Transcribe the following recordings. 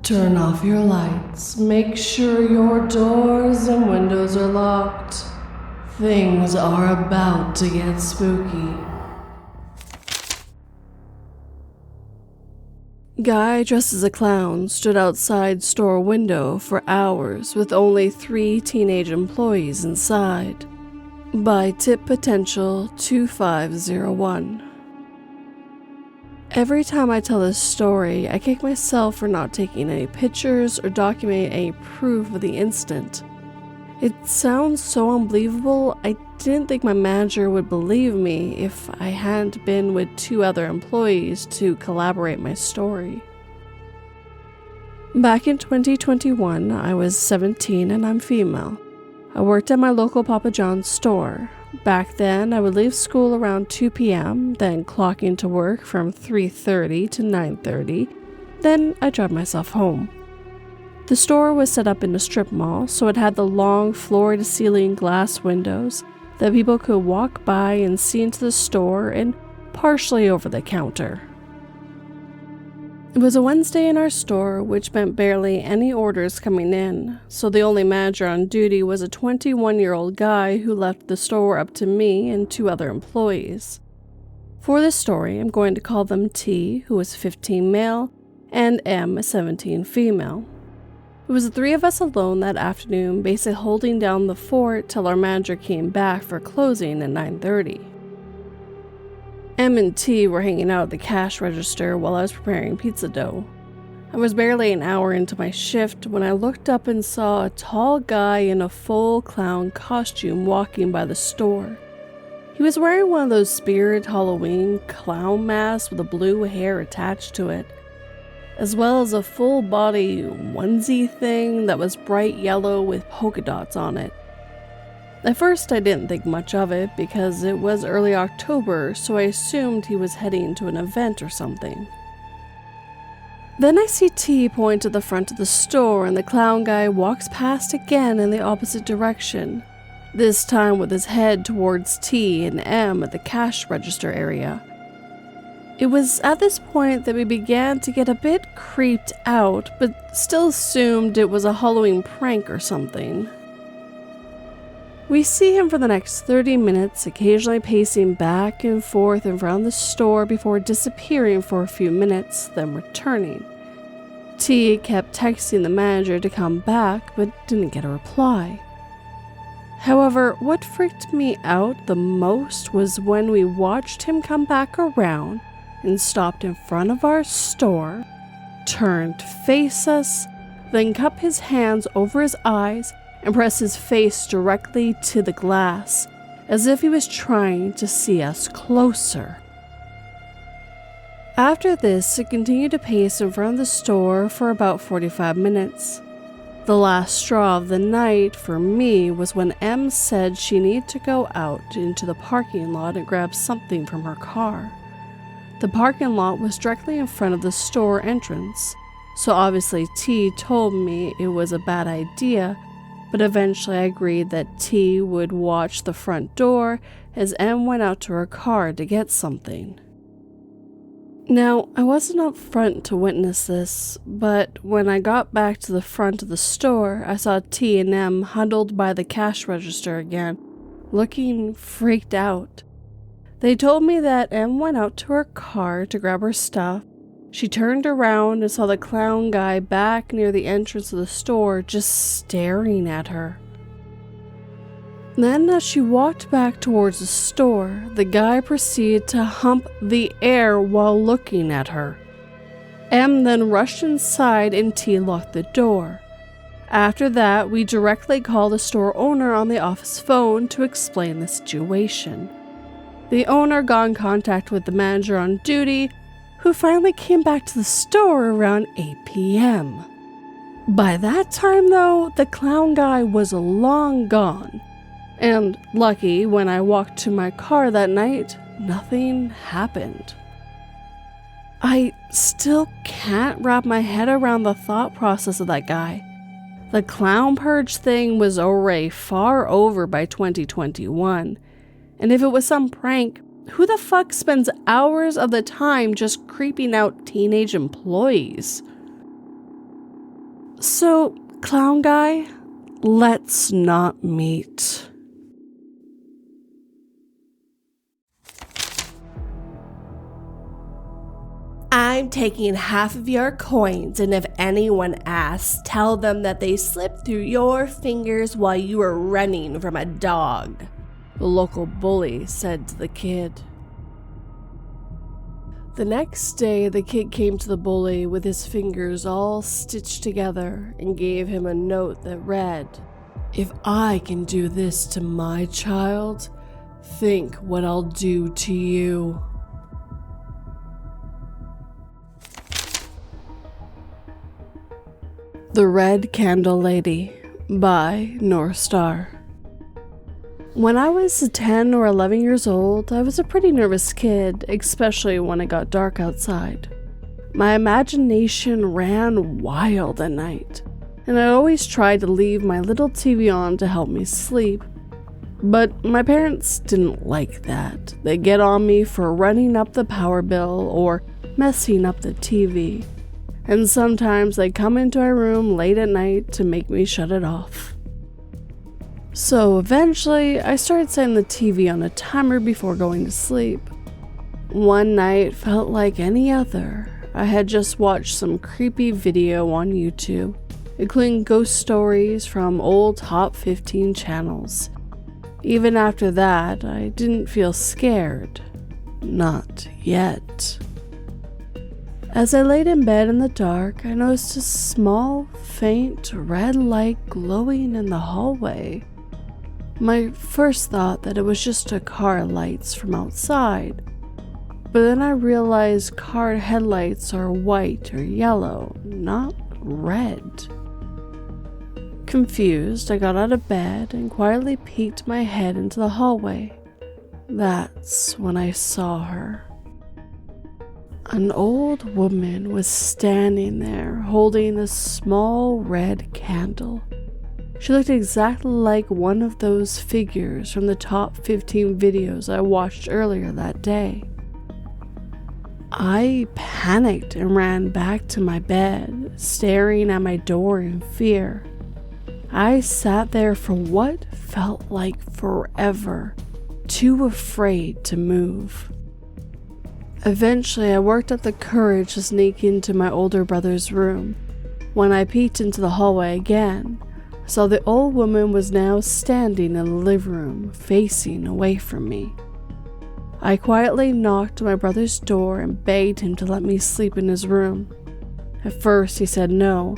Turn off your lights. Make sure your doors and windows are locked. Things are about to get spooky. Guy dressed as a clown stood outside store window for hours with only 3 teenage employees inside. By tip potential 2501. Every time I tell this story, I kick myself for not taking any pictures or documenting any proof of the incident. It sounds so unbelievable, I didn't think my manager would believe me if I hadn't been with 2 other employees to collaborate my story. Back in 2021, I was 17 and I'm female. I worked at my local Papa John's store. Back then, I would leave school around 2 p.m., then clock into work from 3:30 to 9:30, then I'd drive myself home. The store was set up in a strip mall, so it had the long floor-to-ceiling glass windows that people could walk by and see into the store and partially over the counter. It was a Wednesday in our store, which meant barely any orders coming in, so the only manager on duty was a 21-year-old guy who left the store up to me and 2 other employees. For this story, I'm going to call them T, who was 15 male, and M, 17 female. It was the 3 of us alone that afternoon, basically holding down the fort till our manager came back for closing at 9:30. M and T were hanging out at the cash register while I was preparing pizza dough. I was barely an hour into my shift when I looked up and saw a tall guy in a full clown costume walking by the store. He was wearing one of those Spirit Halloween clown masks with a blue hair attached to it, as well as a full body onesie thing that was bright yellow with polka dots on it. At first I didn't think much of it because it was early October, so I assumed he was heading to an event or something. Then I see T point to the front of the store and the clown guy walks past again in the opposite direction, this time with his head towards T and M at the cash register area. It was at this point that we began to get a bit creeped out, but still assumed it was a Halloween prank or something. We see him for the next 30 minutes, occasionally pacing back and forth around the store before disappearing for a few minutes, then returning. T kept texting the manager to come back, but didn't get a reply. However, what freaked me out the most was when we watched him come back around and stopped in front of our store, turned to face us, then cupped his hands over his eyes and pressed his face directly to the glass, as if he was trying to see us closer. After this, it continued to pace in front of the store for about 45 minutes. The last straw of the night for me was when M said she needed to go out into the parking lot and grab something from her car. The parking lot was directly in front of the store entrance, so obviously T told me it was a bad idea, but eventually I agreed that T would watch the front door as M went out to her car to get something. Now, I wasn't up front to witness this, but when I got back to the front of the store, I saw T and M huddled by the cash register again, looking freaked out. They told me that M went out to her car to grab her stuff. She turned around and saw the clown guy back near the entrance of the store just staring at her. Then as she walked back towards the store, the guy proceeded to hump the air while looking at her. M then rushed inside and T locked the door. After that, we directly called the store owner on the office phone to explain the situation. The owner got in contact with the manager on duty, who finally came back to the store around 8 p.m. By that time, though, the clown guy was long gone. And lucky, when I walked to my car that night, nothing happened. I still can't wrap my head around the thought process of that guy. The clown purge thing was already far over by 2021. And if it was some prank, who the fuck spends hours of the time just creeping out teenage employees? So, clown guy, let's not meet. I'm taking half of your coins, and if anyone asks, tell them that they slipped through your fingers while you were running from a dog, the local bully said to the kid. The next day, the kid came to the bully with his fingers all stitched together and gave him a note that read, "If I can do this to my child, think what I'll do to you." The Red Candle Lady by North Star. When I was 10 or 11 years old, I was a pretty nervous kid, especially when it got dark outside. My imagination ran wild at night, and I always tried to leave my little TV on to help me sleep. But my parents didn't like that. They'd get on me for running up the power bill or messing up the TV. And sometimes they'd come into my room late at night to make me shut it off. So eventually, I started setting the TV on a timer before going to sleep. One night felt like any other. I had just watched some creepy video on YouTube, including ghost stories from old top 15 channels. Even after that, I didn't feel scared. Not yet. As I laid in bed in the dark, I noticed a small, faint red light glowing in the hallway. My first thought that it was just a car lights from outside, but then I realized car headlights are white or yellow, not red. Confused, I got out of bed and quietly peeked my head into the hallway. That's when I saw her. An old woman was standing there holding a small red candle. She looked exactly like one of those figures from the top 15 videos I watched earlier that day. I panicked and ran back to my bed, staring at my door in fear. I sat there for what felt like forever, too afraid to move. Eventually, I worked up the courage to sneak into my older brother's room. When I peeked into the hallway again, I saw the old woman was now standing in the living room, facing away from me. I quietly knocked on my brother's door and begged him to let me sleep in his room. At first, he said no,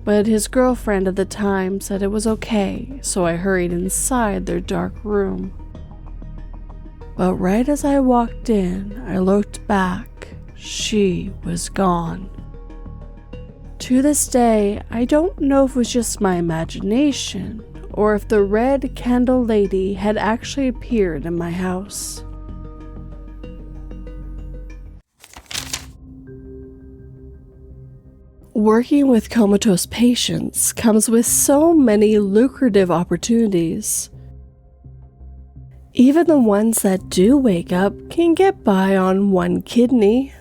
but his girlfriend at the time said it was okay, so I hurried inside their dark room. But right as I walked in, I looked back. She was gone. To this day, I don't know if it was just my imagination or if the Red Candle Lady had actually appeared in my house. Working with comatose patients comes with so many lucrative opportunities. Even the ones that do wake up can get by on one kidney.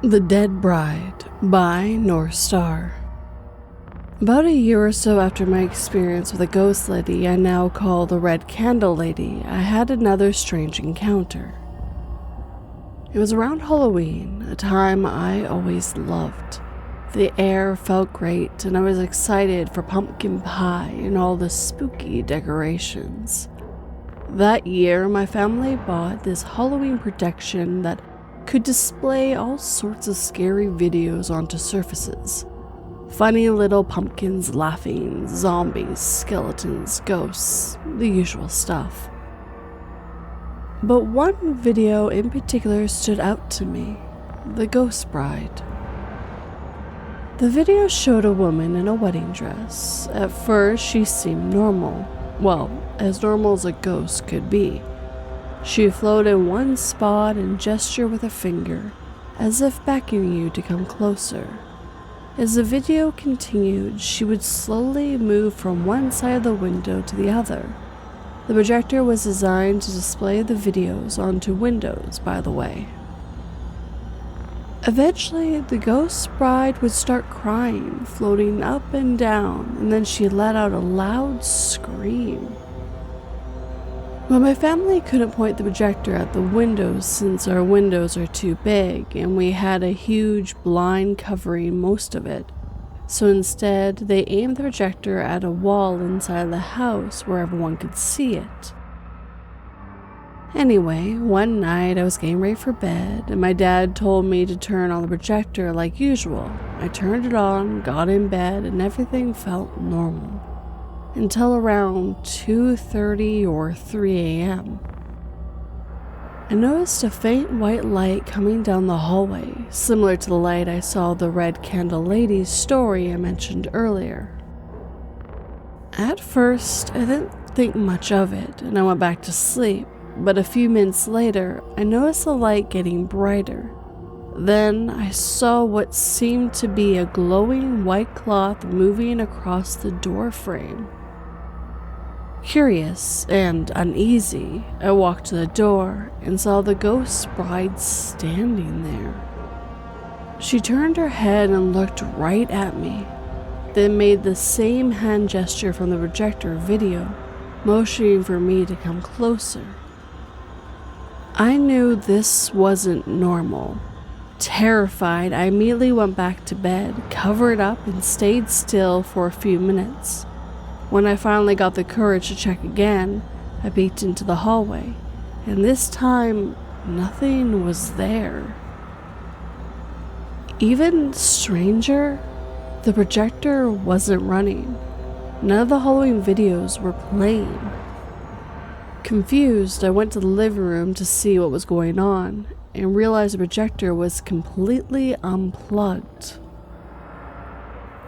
The Dead Bride by North Star. About a year or so after my experience with a ghost lady I now call the Red Candle Lady, I had another strange encounter. It was around Halloween, a time I always loved. The air felt great, and I was excited for pumpkin pie and all the spooky decorations. That year, my family bought this Halloween protection that could display all sorts of scary videos onto surfaces. Funny little pumpkins laughing, zombies, skeletons, ghosts, the usual stuff. But one video in particular stood out to me, the Ghost Bride. The video showed a woman in a wedding dress. At first, she seemed normal. Well, as normal as a ghost could be. She floated in one spot and gestured with a finger, as if beckoning you to come closer. As the video continued, she would slowly move from one side of the window to the other. The projector was designed to display the videos onto windows, by the way. Eventually, the ghost bride would start crying, floating up and down, and then she let out a loud scream. But my family couldn't point the projector at the windows since our windows are too big and we had a huge blind covering most of it. So instead, they aimed the projector at a wall inside the house where everyone could see it. Anyway, one night I was getting ready for bed and my dad told me to turn on the projector like usual. I turned it on, got in bed, and everything felt normal. Until around 2:30 or 3 a.m. I noticed a faint white light coming down the hallway, similar to the light I saw the Red Candle Lady's story I mentioned earlier. At first, I didn't think much of it and I went back to sleep. But a few minutes later, I noticed the light getting brighter. Then I saw what seemed to be a glowing white cloth moving across the door frame. Curious and uneasy, I walked to the door and saw the ghost bride standing there. She turned her head and looked right at me, then made the same hand gesture from the projector video, motioning for me to come closer. I knew this wasn't normal. Terrified, I immediately went back to bed, covered up, and stayed still for a few minutes. When I finally got the courage to check again, I peeked into the hallway, and this time, nothing was there. Even stranger, the projector wasn't running. None of the Halloween videos were playing. Confused, I went to the living room to see what was going on and realized the projector was completely unplugged.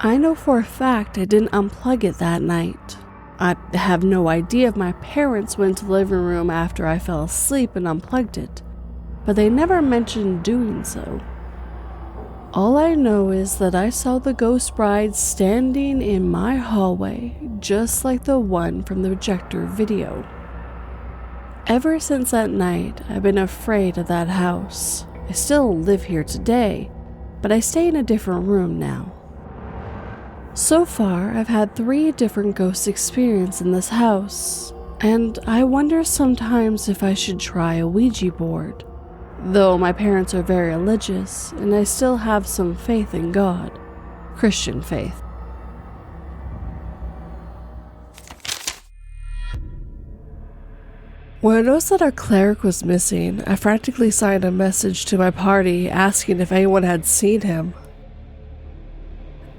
I know for a fact I didn't unplug it that night. I have no idea if my parents went to the living room after I fell asleep and unplugged it, but they never mentioned doing so. All I know is that I saw the ghost bride standing in my hallway, just like the one from the projector video. Ever since that night, I've been afraid of that house. I still live here today, but I stay in a different room now. So far, I've had 3 different ghost experiences in this house, and I wonder sometimes if I should try a Ouija board. Though my parents are very religious, and I still have some faith in God, Christian faith. When I noticed that our cleric was missing, I frantically signed a message to my party asking if anyone had seen him.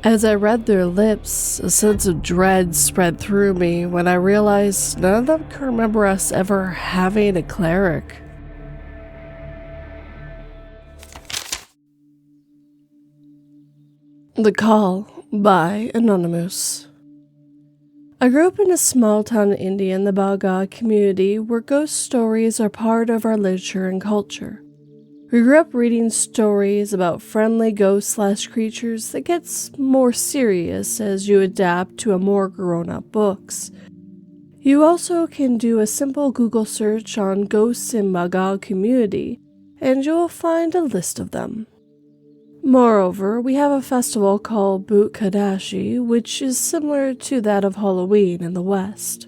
As I read their lips, a sense of dread spread through me when I realized none of them could remember us ever having a cleric. The Call by Anonymous. I grew up in a small town in India in the Balga community where ghost stories are part of our literature and culture. We grew up reading stories about friendly ghosts/creatures that gets more serious as you adapt to a more grown-up books. You also can do a simple Google search on ghosts in Balga community and you'll find a list of them. Moreover, we have a festival called Boot Kadashi, which is similar to that of Halloween in the West.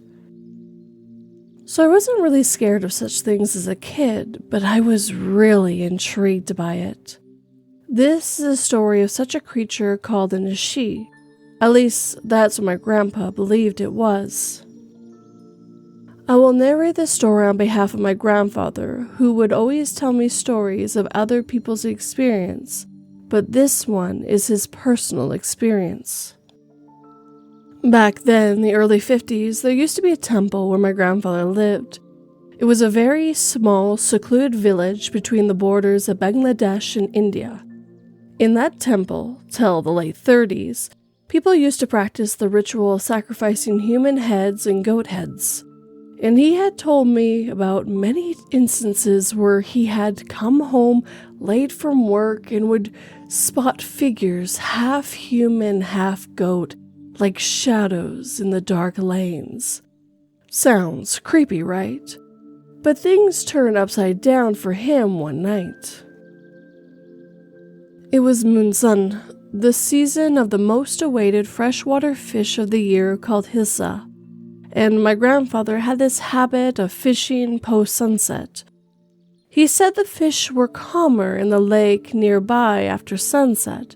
So I wasn't really scared of such things as a kid, but I was really intrigued by it. This is a story of such a creature called an Ishi. At least that's what my grandpa believed it was. I will narrate this story on behalf of my grandfather, who would always tell me stories of other people's experience, but this one is his personal experience. Back then, in the early 50s, there used to be a temple where my grandfather lived. It was a very small, secluded village between the borders of Bangladesh and India. In that temple, till the late 30s, people used to practice the ritual of sacrificing human heads and goat heads. And he had told me about many instances where he had come home late from work and would spot figures, half human, half goat, like shadows in the dark lanes. Sounds creepy, right? But things turned upside down for him one night. It was monsoon, the season of the most awaited freshwater fish of the year called hissa, and my grandfather had this habit of fishing post-sunset. He said the fish were calmer in the lake nearby after sunset,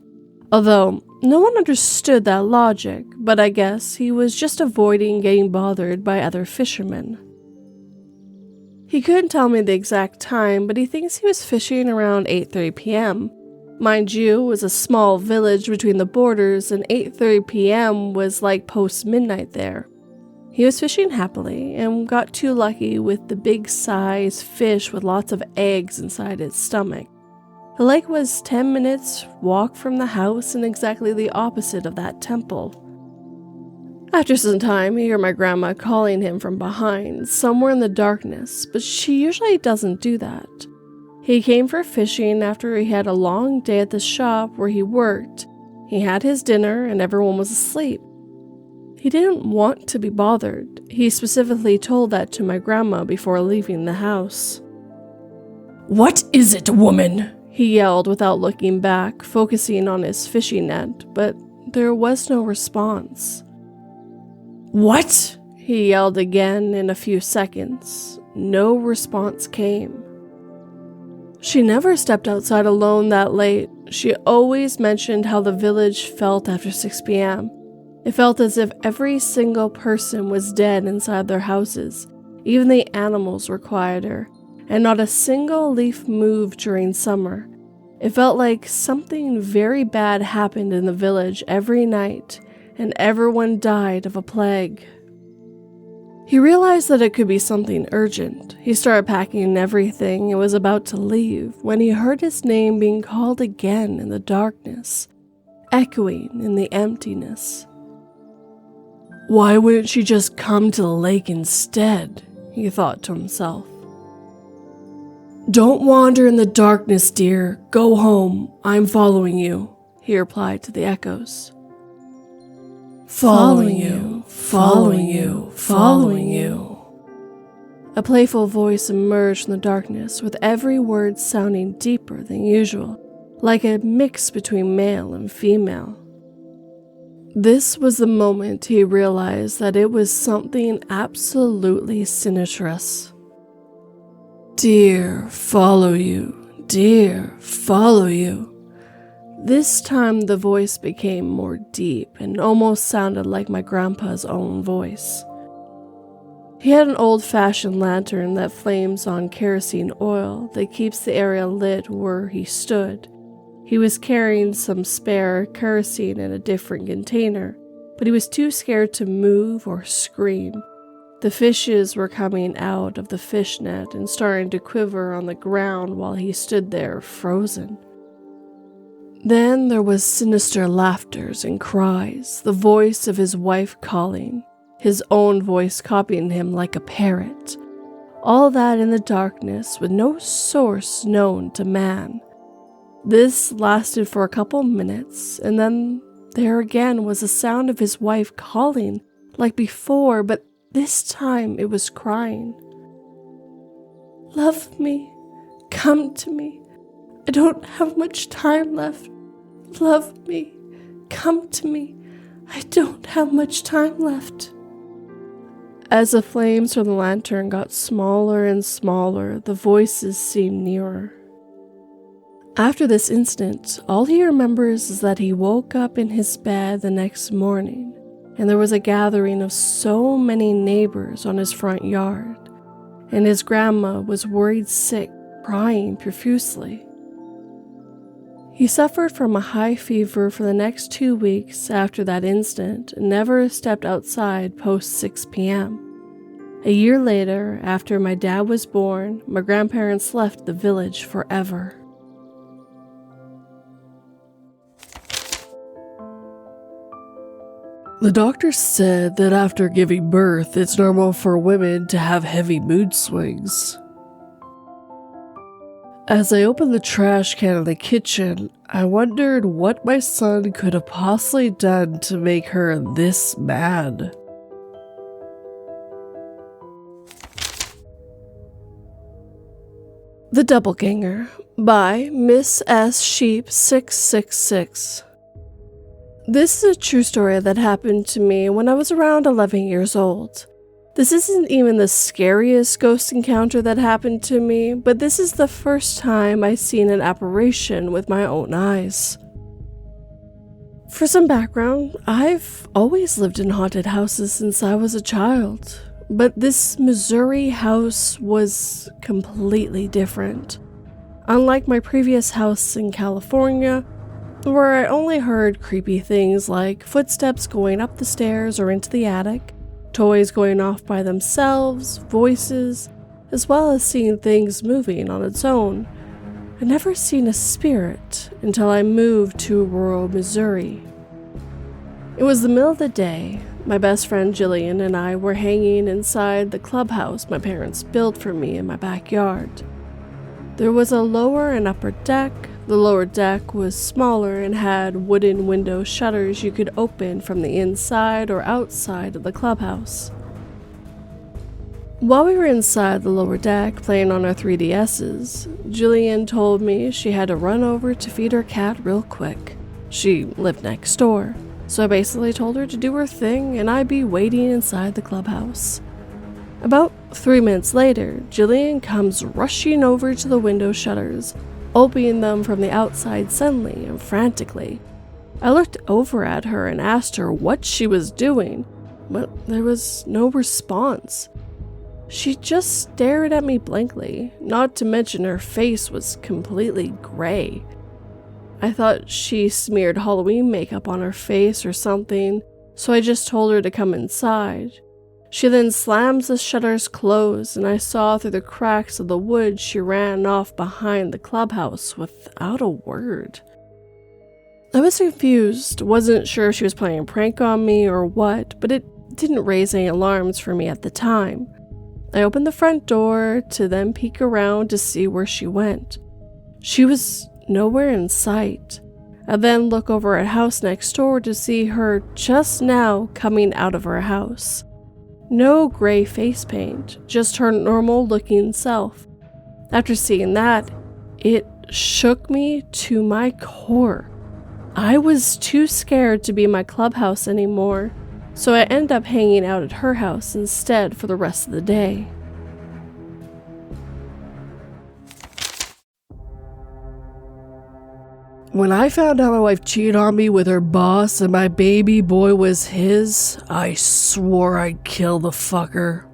although no one understood that logic, but I guess he was just avoiding getting bothered by other fishermen. He couldn't tell me the exact time, but he thinks he was fishing around 8:30 p.m. Mind you, it was a small village between the borders, and 8:30 p.m. was like post-midnight there. He was fishing happily and got too lucky with the big-sized fish with lots of eggs inside its stomach. The lake was 10 minutes walk from the house and exactly the opposite of that temple. After some time, he heard my grandma calling him from behind, somewhere in the darkness, but she usually doesn't do that. He came for fishing after he had a long day at the shop where he worked. He had his dinner and everyone was asleep. He didn't want to be bothered. He specifically told that to my grandma before leaving the house. "What is it, woman?" he yelled without looking back, focusing on his fishing net, but there was no response. "What?" he yelled again in a few seconds. No response came. She never stepped outside alone that late. She always mentioned how the village felt after 6 p.m. It felt as if every single person was dead inside their houses. Even the animals were quieter, and not a single leaf moved during summer. It felt like something very bad happened in the village every night, and everyone died of a plague. He realized that it could be something urgent. He started packing everything and was about to leave when he heard his name being called again in the darkness, echoing in the emptiness. Why wouldn't she just come to the lake instead? He thought to himself. Don't wander in the darkness, dear. Go home. I'm following you, he replied to the echoes. Following you, following you, following you. A playful voice emerged from the darkness, with every word sounding deeper than usual, like a mix between male and female. This was the moment he realized that it was something absolutely sinistrous. Dear, follow you. Dear, follow you. This time the voice became more deep and almost sounded like my grandpa's own voice. He had an old-fashioned lantern that flames on kerosene oil that keeps the area lit where he stood. He was carrying some spare kerosene in a different container, but he was too scared to move or scream. The fishes were coming out of the fish net and starting to quiver on the ground while he stood there frozen. Then there was sinister laughters and cries, the voice of his wife calling, his own voice copying him like a parrot. All that in the darkness with no source known to man. This lasted for a couple minutes, and then there again was the sound of his wife calling like before, but this time it was crying. Love me. Come to me. I don't have much time left. Love me. Come to me. I don't have much time left. As the flames from the lantern got smaller and smaller, the voices seemed nearer. After this incident, all he remembers is that he woke up in his bed the next morning, and there was a gathering of so many neighbors on his front yard, and his grandma was worried sick, crying profusely. He suffered from a high fever for the next 2 weeks after that incident and never stepped outside post 6 p.m. A year later, after my dad was born, my grandparents left the village forever. The doctor said that after giving birth, it's normal for women to have heavy mood swings. As I opened the trash can in the kitchen, I wondered what my son could have possibly done to make her this mad. The Doppelganger by Miss S. Sheep 666. This is a true story that happened to me when I was around 11 years old. This isn't even the scariest ghost encounter that happened to me, but this is the first time I've seen an apparition with my own eyes. For some background, I've always lived in haunted houses since I was a child. But this Missouri house was completely different. Unlike my previous house in California, where I only heard creepy things like footsteps going up the stairs or into the attic, toys going off by themselves, voices, as well as seeing things moving on its own, I'd never seen a spirit until I moved to rural Missouri. It was the middle of the day. My best friend Jillian and I were hanging inside the clubhouse my parents built for me in my backyard. There was a lower and upper deck. The lower deck was smaller and had wooden window shutters you could open from the inside or outside of the clubhouse. While we were inside the lower deck playing on our 3DSs, Jillian told me she had to run over to feed her cat real quick. She lived next door. So I basically told her to do her thing and I'd be waiting inside the clubhouse. About 3 minutes later, Jillian comes rushing over to the window shutters, opening them from the outside suddenly and frantically. I looked over at her and asked her what she was doing, but there was no response. She just stared at me blankly, not to mention her face was completely gray. I thought she smeared Halloween makeup on her face or something, so I just told her to come inside. She then slams the shutters closed, and I saw through the cracks of the wood she ran off behind the clubhouse without a word. I was confused, wasn't sure if she was playing a prank on me or what, but it didn't raise any alarms for me at the time. I opened the front door to then peek around to see where she went. She was nowhere in sight. I then look over at house next door to see her just now coming out of her house. No gray face paint, just her normal looking self. After seeing that, it shook me to my core. I was too scared to be in my clubhouse anymore, so I ended up hanging out at her house instead for the rest of the day. When I found out my wife cheated on me with her boss and my baby boy was his, I swore I'd kill the fucker.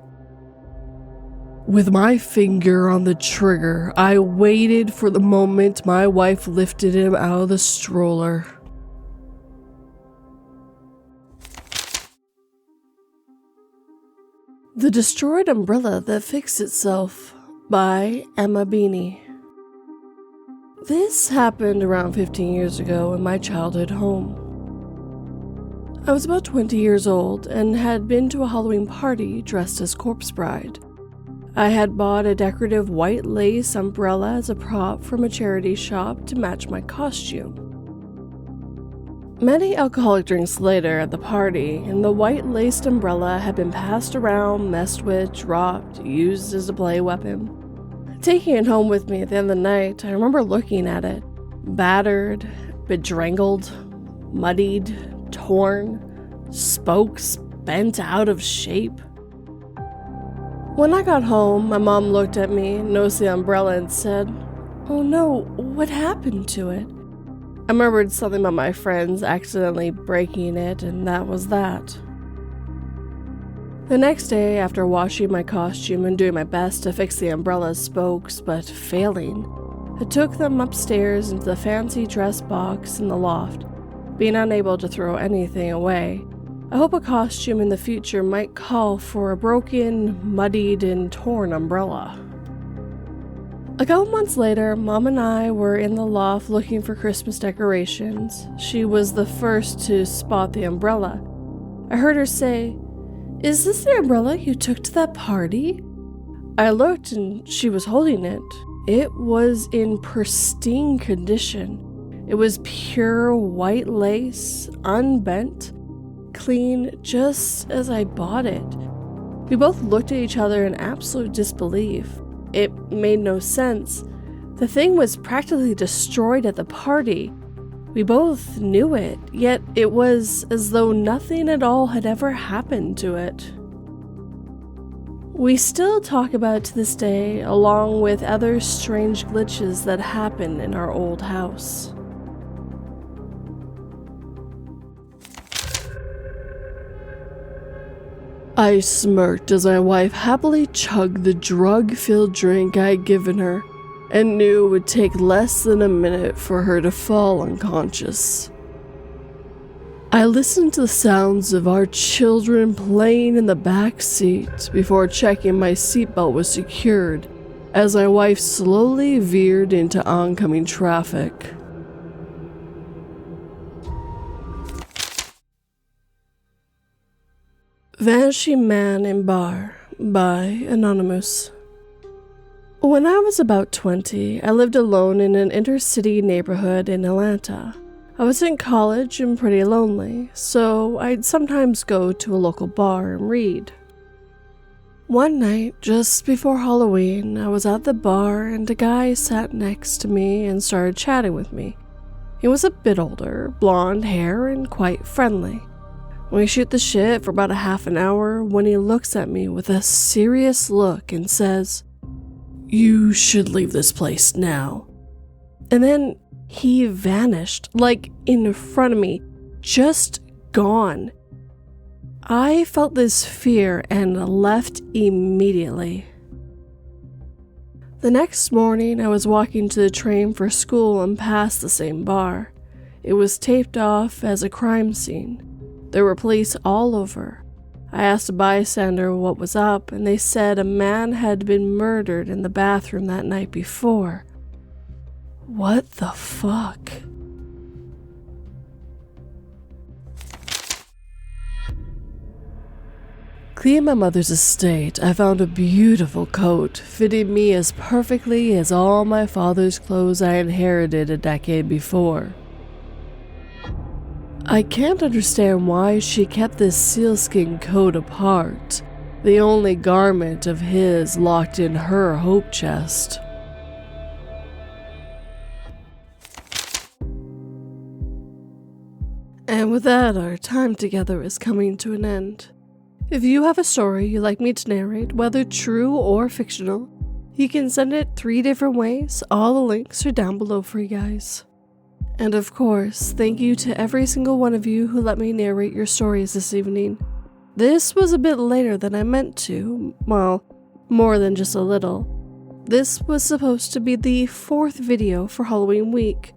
With my finger on the trigger, I waited for the moment my wife lifted him out of the stroller. The Destroyed Umbrella That Fixed Itself by ambeani. This happened around 15 years ago in my childhood home. I was about 20 years old and had been to a Halloween party dressed as Corpse Bride. I had bought a decorative white lace umbrella as a prop from a charity shop to match my costume. Many alcoholic drinks later at the party, and the white laced umbrella had been passed around, messed with, dropped, used as a play weapon. Taking it home with me at the end of the night, I remember looking at it, battered, bedraggled, muddied, torn, spokes bent out of shape. When I got home, my mom looked at me, noticed the umbrella, and said, "Oh no, what happened to it?" I remembered something about my friends accidentally breaking it, and that was that. The next day, after washing my costume and doing my best to fix the umbrella's spokes, but failing, I took them upstairs into the fancy dress box in the loft. Being unable to throw anything away, I hope a costume in the future might call for a broken, muddied, and torn umbrella. A couple months later, Mom and I were in the loft looking for Christmas decorations. She was the first to spot the umbrella. I heard her say, "Is this the umbrella you took to that party?" I looked and she was holding it. It was in pristine condition. It was pure white lace, unbent, clean, just as I bought it. We both looked at each other in absolute disbelief. It made no sense. The thing was practically destroyed at the party. We both knew it, yet it was as though nothing at all had ever happened to it. We still talk about it to this day, along with other strange glitches that happen in our old house. I smirked as my wife happily chugged the drug-filled drink I had given her, and knew it would take less than a minute for her to fall unconscious. I listened to the sounds of our children playing in the back seat before checking my seatbelt was secured as my wife slowly veered into oncoming traffic. Vanishing Man in Bar by Anonymous. When I was about 20, I lived alone in an inner-city neighborhood in Atlanta. I was in college and pretty lonely, so I'd sometimes go to a local bar and read. One night, just before Halloween, I was at the bar and a guy sat next to me and started chatting with me. He was a bit older, blonde hair, and quite friendly. We shoot the shit for about a half an hour when he looks at me with a serious look and says, "You should leave this place now." And then he vanished, like in front of me, just gone. I felt this fear and left immediately. The next morning, I was walking to the train for school and passed the same bar. It was taped off as a crime scene. There were police all over. I asked a bystander what was up, and they said a man had been murdered in the bathroom that night before. What the fuck? Cleaning my mother's estate, I found a beautiful coat fitting me as perfectly as all my father's clothes I inherited a decade before. I can't understand why she kept this sealskin coat apart, the only garment of his locked in her hope chest. And with that, our time together is coming to an end. If you have a story you'd like me to narrate, whether true or fictional, you can send it 3 different ways. All the links are down below for you guys. And of course, thank you to every single one of you who let me narrate your stories this evening. This was a bit later than I meant to, well, more than just a little. This was supposed to be the 4th video for Halloween week,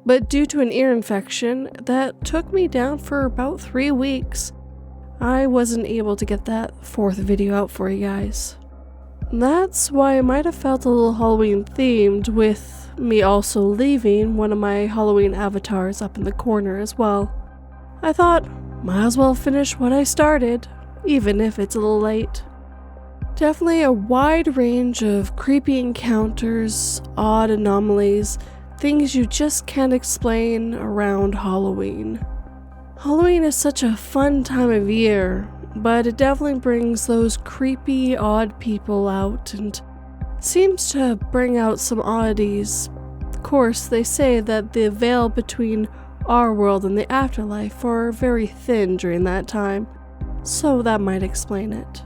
but due to an ear infection that took me down for about 3 weeks, I wasn't able to get that 4th video out for you guys. That's why it might have felt a little Halloween themed, with me also leaving one of my Halloween avatars up in the corner as well. I thought, might as well finish what I started, even if it's a little late. Definitely a wide range of creepy encounters, odd anomalies, things you just can't explain around Halloween. Halloween is such a fun time of year, but it definitely brings those creepy, odd people out and seems to bring out some oddities. Of course, they say that the veil between our world and the afterlife are very thin during that time, so that might explain it.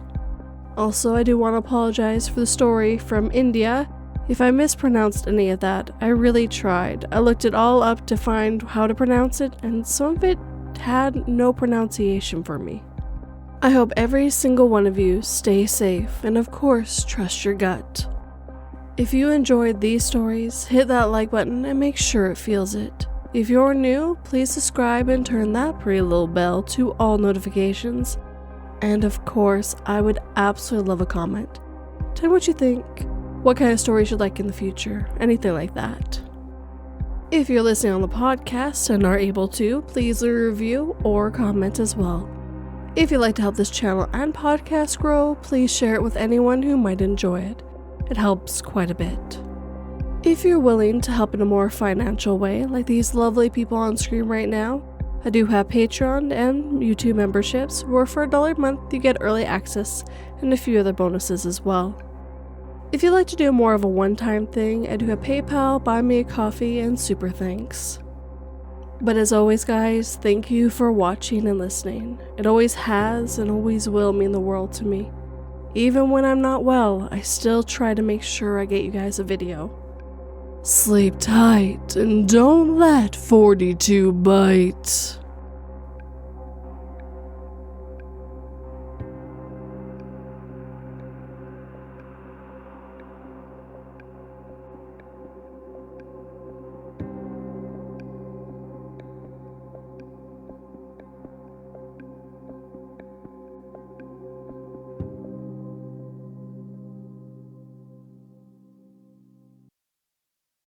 Also, I do want to apologize for the story from India. If I mispronounced any of that, I really tried. I looked it all up to find how to pronounce it, and some of it had no pronunciation for me. I hope every single one of you stay safe, and of course, trust your gut. If you enjoyed these stories, hit that like button and make sure it feels it. If you're new, please subscribe and turn that pretty little bell to all notifications. And of course, I would absolutely love a comment. Tell me what you think, what kind of stories you'd like in the future, anything like that. If you're listening on the podcast and are able to, please leave a review or comment as well. If you'd like to help this channel and podcast grow, please share it with anyone who might enjoy it. It helps quite a bit. If you're willing to help in a more financial way, like these lovely people on screen right now, I do have Patreon and YouTube memberships, where for $1 a month you get early access and a few other bonuses as well. If you'd like to do more of a one-time thing, I do have PayPal, Buy Me a Coffee, and Super Thanks. But as always, guys, thank you for watching and listening. It always has and always will mean the world to me. Even when I'm not well, I still try to make sure I get you guys a video. Sleep tight and don't let 42 bite.